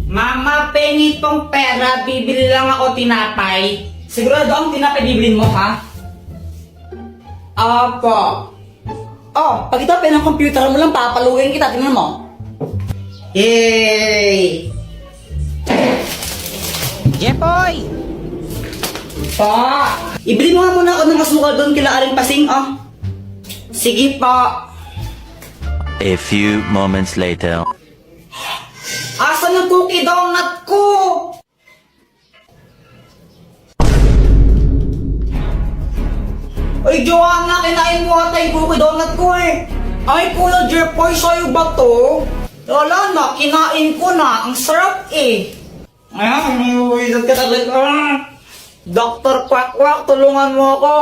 Mama, pengi tong pera, bibili lang ako tinapay. Sigurado ang tinapay bibilin mo, ha? Apo. Oh, pag ito ng computer mo lang, papaluin kita, tingnan mo. Yay! Jepoy! Pa! Ibili mo nga muna ako ng asukal doon kila Aling Pasing, oh. Sige pa. A few moments later. Asan ang cookie donut ko? Ay, Joanna, kinain mo ata yung cookie donut ko eh. Ay, Kuya Jepoy, sa'yo ba to? Wala na, kinain ko na. Ang sarap eh. Ayan, uwilat ka talaga. Dr. Quack Quack, tulungan mo ako.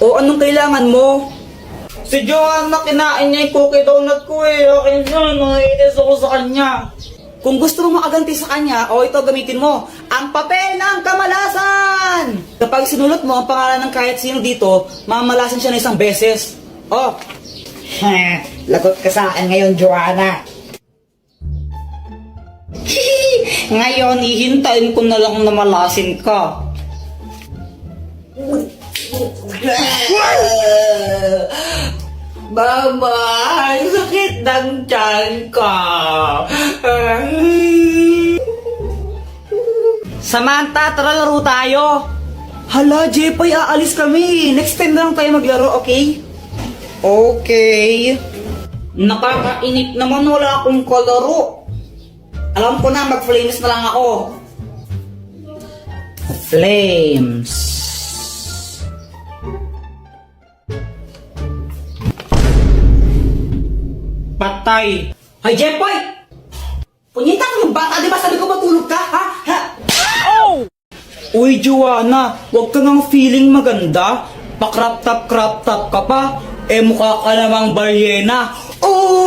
O, anong kailangan mo? Si Joanna, kinain niya yung cookie donut ko eh. Akin na, naiinis ako sa kanya. Kung gusto mo makaganti sa kanya, o ito gamitin mo, ang papel ng kamalasan! Kapag sinulot mo ang pangalan ng kahit sino dito, mamalasan siya na isang beses. Oh, lagot ka sa akin ngayon, Joanna. Ngayon, hihintayin ko na lang na malasin ka. Mama, sakit ng tiyan ka. Samantha, tara laro tayo. Hala, Jepoy, aalis kami. Next time na lang tayo maglaro, okay? Okay. Nakakainip naman, wala akong kalaro. Alam ko na, mag-flames na lang ako. Flames. Patay. Hay, Jepoy! Punyita ko yung bata, di ba sabi ko matulog ka, ha? Ha? Oh! Uy, Joanna, huwag ka nang feeling maganda. Pa-crop top ka pa. Eh, mukha ka namang balyena. Oh!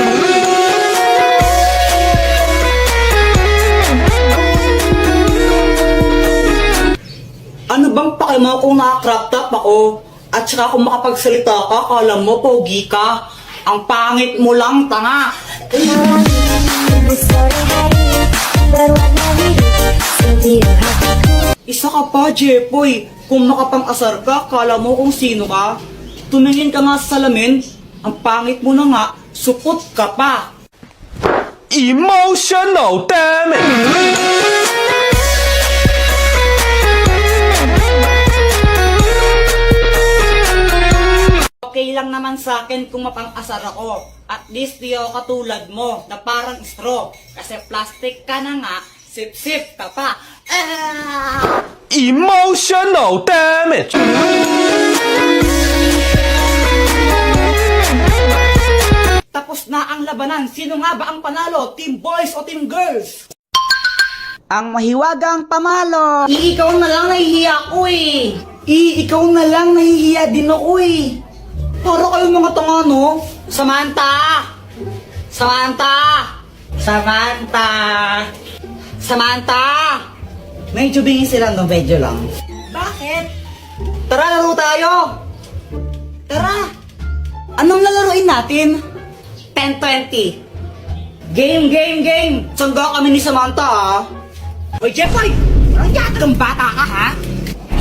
Ano bang pake mo kung naka-crop top ako? At saka kung makapagsalita ka, kala mo pogi ka. Ang pangit mo lang, tanga. Isa ka pa, Jepoy. Kung makapang-asar ka, kala mo kung sino ka. Tumingin ka nga sa salamin. Ang pangit mo na nga, supot ka pa. Emotional damage! Okay lang naman sa akin kung mapang-asar ako. At least di ako katulad mo na parang straw. Kasi plastic ka na nga, sip-sip ka pa. Emotional damage! Tapos na ang labanan. Sino nga ba ang panalo? Team boys o team girls? Ang mahiwagang pamalo. Ikaw na lang nahihiya ko eh. Ikaw na lang nahihiya din ako eh. Para kayong mga tanga, no? Samantha! Samantha! Samantha! Samantha! Medyo bingin sila, no? Medyo lang. Bakit? Tara, laro tayo! Tara! Anong lalaroin natin? 10-20. Game! Sangga kami ni Samantha, ha? Hoy, Jepoy! Parang yata kang bata ka, ha?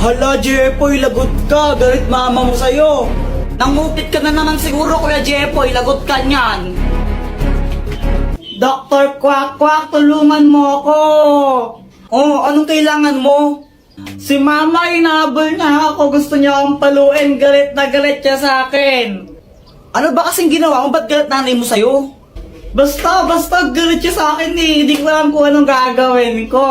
Hala, Jepoy, lagot ka. Galit mama mo sa'yo. Nangupit ka na naman siguro, Kuya Jepoy. Lagot ka niyan. Dr. Quack Quack, tulungan mo ako. Oh, anong kailangan mo? Si Mama, inahabol na ako. Gusto niya akong paluin. Galit na galit siya sa akin. Ano ba kasing ginawa mo? Ba't galit nanay mo sa'yo? Basta galit siya sa akin eh. Hindi ko alam kung anong gagawin ko.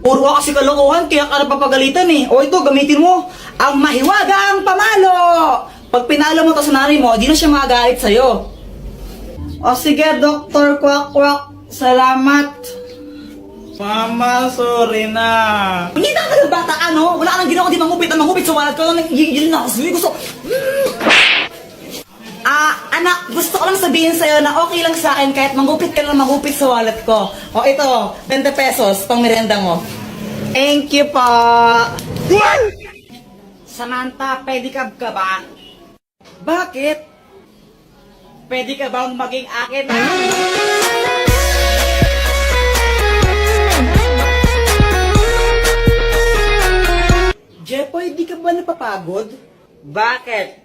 Puro ka kasi kalokohan, kaya ka napapagalitan eh. O ito, gamitin mo ang mahiwagang pamalo. Pag pinalo mo to sa nanay mo, di na siya magagalit sa'yo. O sige, Dr. Quack Quack, salamat. Mama, sorry na. Hindi na ka ng bata ka, no? Wala ka nang ginawa, di mangupit sa wallet ko. Nagigil na ako. Gusto... anak, gusto ko lang sabihin sa'yo na okay lang sa akin kahit mangupit ka lang mangupit sa wallet ko. O ito, 20 pesos pang merenda mo. Thank you po. Samantha, pedicab ka ba? Bakit? Pwede ka bang maging akin? Jepoy, di ka ba napapagod? Bakit?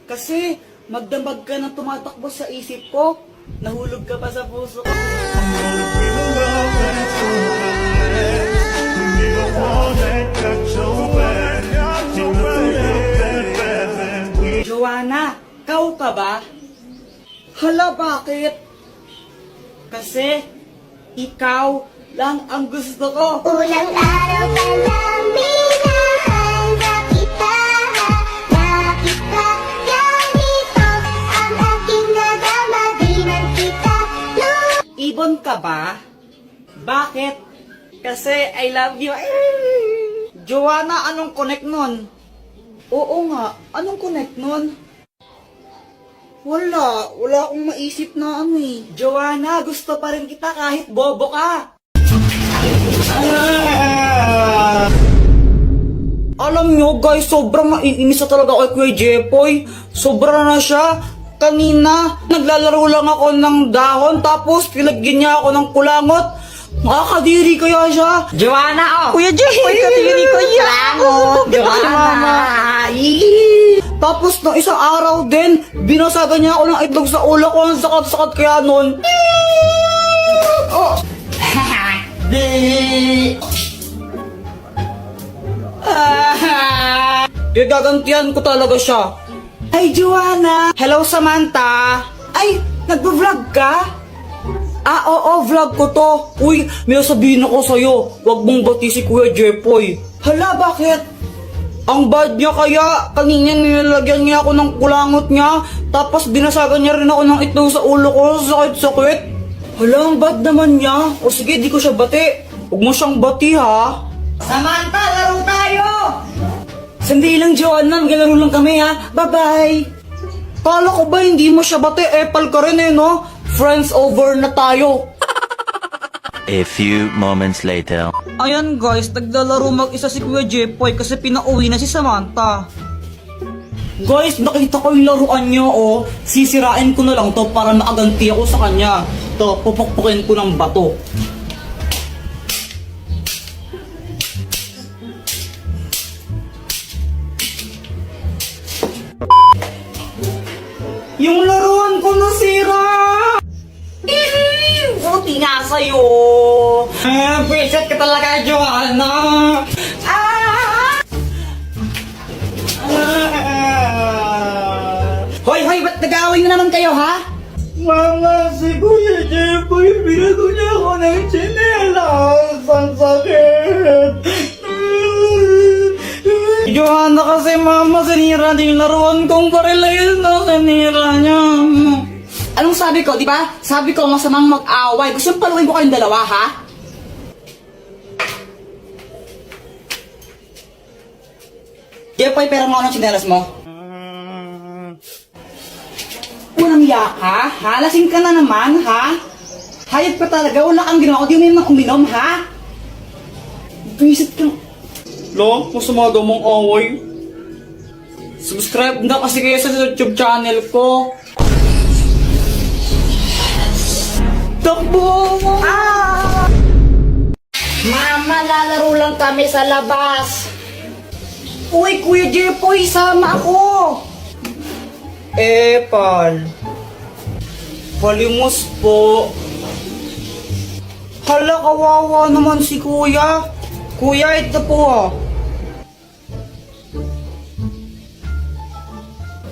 Kasi magdamag ka ng tumatakbo sa isip ko. Nahulog ka pa sa puso ko. Joanna, kau ka ba? Hala, bakit? Kasi ikaw lang ang gusto ko. Ulang araw pa lang minahanda kita. Bakit ba ganito ang aking nadama? Di man kita Ibon ka ba? Bakit? Kasi I love you. Joanna, anong connect nun? Oo nga, anong connect nun? Wala akong maisip na ano eh. Joanna, gusto pa rin kita kahit bobo ka. Alam nyo guys, sobrang maiinis na talaga kay Kuya Jepoy. Sobra na siya. Kanina, naglalaro lang ako ng dahon tapos pinagyan niya ako ng kulangot. Nakakadiri kaya siya. Joanna, oh. Kuya Jepoy, kadiri ko yan. Joanna. Tapos nung isang araw din, binasagan niya ako ng itlog sa ulo ko. Ang sakat-sakat kaya nun. Oh. Gagantihan ko talaga siya. Ay, Joanna! Hello, Samantha! Ay, nagbo-vlog ka? Oo, vlog ko to. Uy, may sabihin ako sa'yo. Huwag mong bati si Kuya Jepoy. Hala, bakit? Ang bad niya kaya. Kanina nilalagyan niya ako ng kulangot niya. Tapos binasagan niya rin ako ng itlog sa ulo ko. Sakit-sakit. Hala, ang bad naman niya. O sige, di ko siya bati. Huwag mo siyang bati, ha? Samantha, laro tayo! Sandali lang, Joanna. Maglalaro lang kami, ha? Bye-bye! Kala ko ba hindi mo siya bati? Epal ka rin, eh, no? Friends over na tayo. A few moments later. Ayan, guys. Naglalaro mag-isa si Kuya Jepoy kasi pinauwi na si Samantha. Guys, nakita ko yung laruan niyo, oh. Sisirain ko na lang to para makaganti ako sa kanya. To, pupukpukin ko ng bato. Yung laruan ko nasira! Buti nga sa'yo! Preset ka talaga, Joanna! Hoy, ba't nag-aaway na naman kayo, ha? Mama, si Kuya Jepoy, binago niya ako ng tsinelas. Ang sakit! Joanna kasi, mama, sinira din yung laruan kong parilayan na sinira niya. Anong sabi ko, di ba? Sabi ko, masamang mag-away. Gusto yung paluin ko kayong dalawa, ha? Jepoy, pera mo anong tsinelas mo? Unang yaka, ha? Lasing ka na naman, ha? Hayop ka talaga, wala kang ginawa. Di mo yung uminom, ha? Visit ka. Lo, masama daw mong away. Subscribe na kasi kayo sa YouTube channel ko. Takbo! Mama, lalaro lang kami sa labas. Uy, Kuya Jepoy, sama ako. Epal. Palimos po. Hala, kawawa naman si Kuya. Kuya, ito po, ah.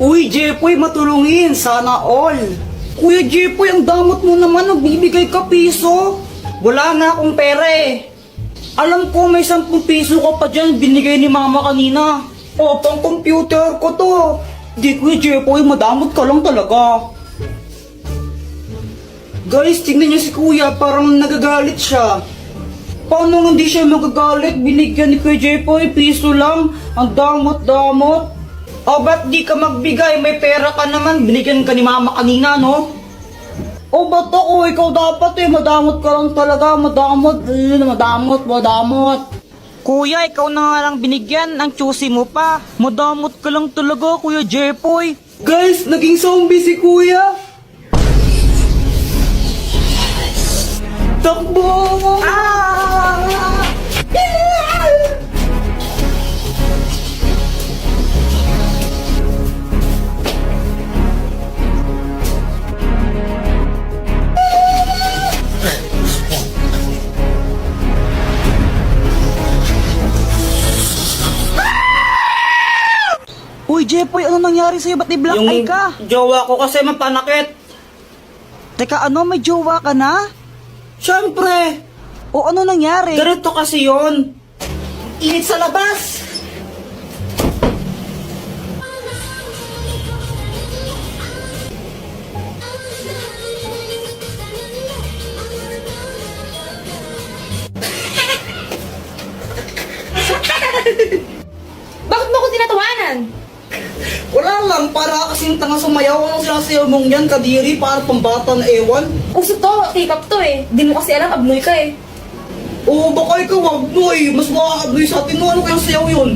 Uy, Jepoy, matulungin. Sana all. Kuya Jepoy, ang damot mo naman. Nagbibigay ka piso. Wala na akong pera, eh. Alam ko, may 10 piso ka pa dyan. Binigay ni mama kanina. O, pang computer ko to. Di, Kuya Jepoy, madamot ka lang talaga. Guys, tingnan niyo si Kuya. Parang nagagalit siya. Paano hindi siya magagalit? Binigyan ni Kuya Jepoy, piso lang. Ang damot-damot. O, ba't di ka magbigay? May pera ka naman. Binigyan ka ni mama kanina, no? O, ba't ako? Ikaw dapat eh. Madamot ka lang talaga. Madamot. Madamot. Kuya, ikaw na nga lang binigyan. Ang choosy mo pa. Madamot ka lang talaga, Kuya Jepoy. Guys, naging zombie si Kuya. Takbo! Ah! Uy, Jepoy, ano nangyari sa'yo? Ba't di black eye ka? jowa ko kasi mapanakit. Teka, ano? May jowa ka na? Siyempre, O ano nangyari? ganito kasi yon. Init sa labas. Bakit mo ko tinatawanan? Wala lang, para kasing tanga sumayaw. Anong sinasayaw mong yan, kadiri? Para pambata na ewan. Uso to, K-pop to eh. Di mo kasi alam, abnoy ka eh. Oo, baka ikaw wagnoy. Mas makakabnoy sa atin. Ano kayang sayaw yun?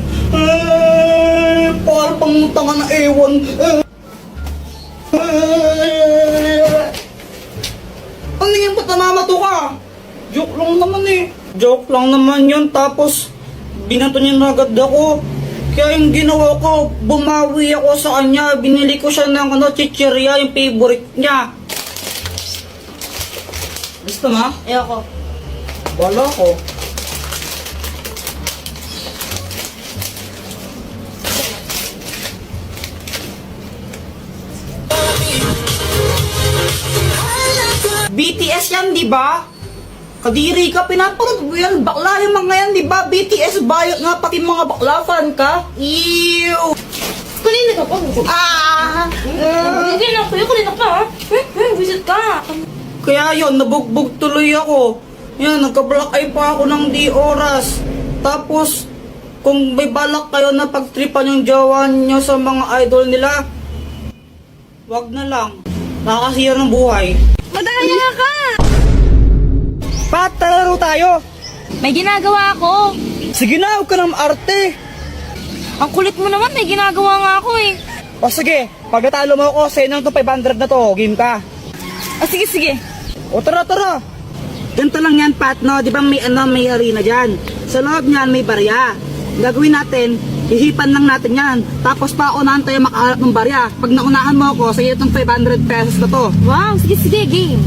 Para pang tanga na ewan. Ano yan? Ba't namamato ka? Joke lang naman eh. Joke lang naman yun. Tapos, binato niya na agad ako. Kaya yung ginawa ko, bumawi ako sa kanya. Binili ko siya ng chichirya, yung favorite niya. Gusto mo? Ayoko. Wala ko. BTS yan, di ba? Kadiri ka, pinapanood mo yan. Bakla yung mga yan, di ba? BTS bayot nga, pati mga bakla fan ka. Ew! Kanina ka pa. Ah! Kanina ka, kanina ka ha? Visit ka. Kaya yun, nabugbog tuloy ako. Yan, nagka-black eye pa ako ng di oras. Tapos, kung may balak kayo na pagtripan yung jowa nyo sa mga idol nila, wag na lang. Nakakasira ng buhay. Madaya ka! Pat, talaro tayo! May ginagawa ako. Sige na, huwag ka ng arte. Ang kulit mo naman, may ginagawa nga ako eh. O sige, pag natalo mo ako, sa'yo na itong 500 na to, game ka. Ah, sige, sige. O tara, tara. Ganito lang yan, Pat, no? Di ba may arena dyan? Sa loob niyan, may barya. Ang gagawin natin, hihipan lang natin yan. Tapos paunahan tayo makaharap ng barya. Pag naunahan mo ako, sa'yo itong 500 pesos na to. Wow, sige, sige, game.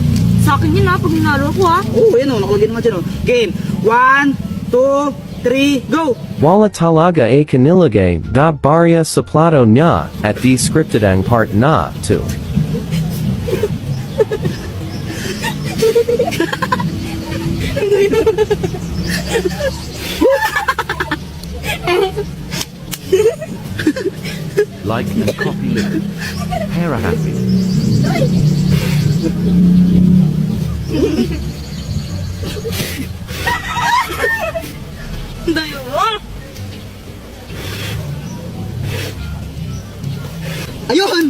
Sa akin yun ha, pag ninalo ko ha. Oo, yun o, nakalagay naman dyan o. Game. 1, 2, 3, go! Wala talaga a kanilagay da barya suplado nya at di scripted ang part na to. Like and copy. Para happy. Dayo mo. Ayun!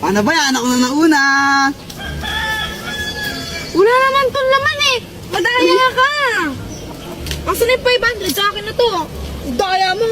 Paano ba yan? Ako na nauna! Wala naman to laman eh. Madaya ka. Asan yung 500 sa akin na to? Daya mo.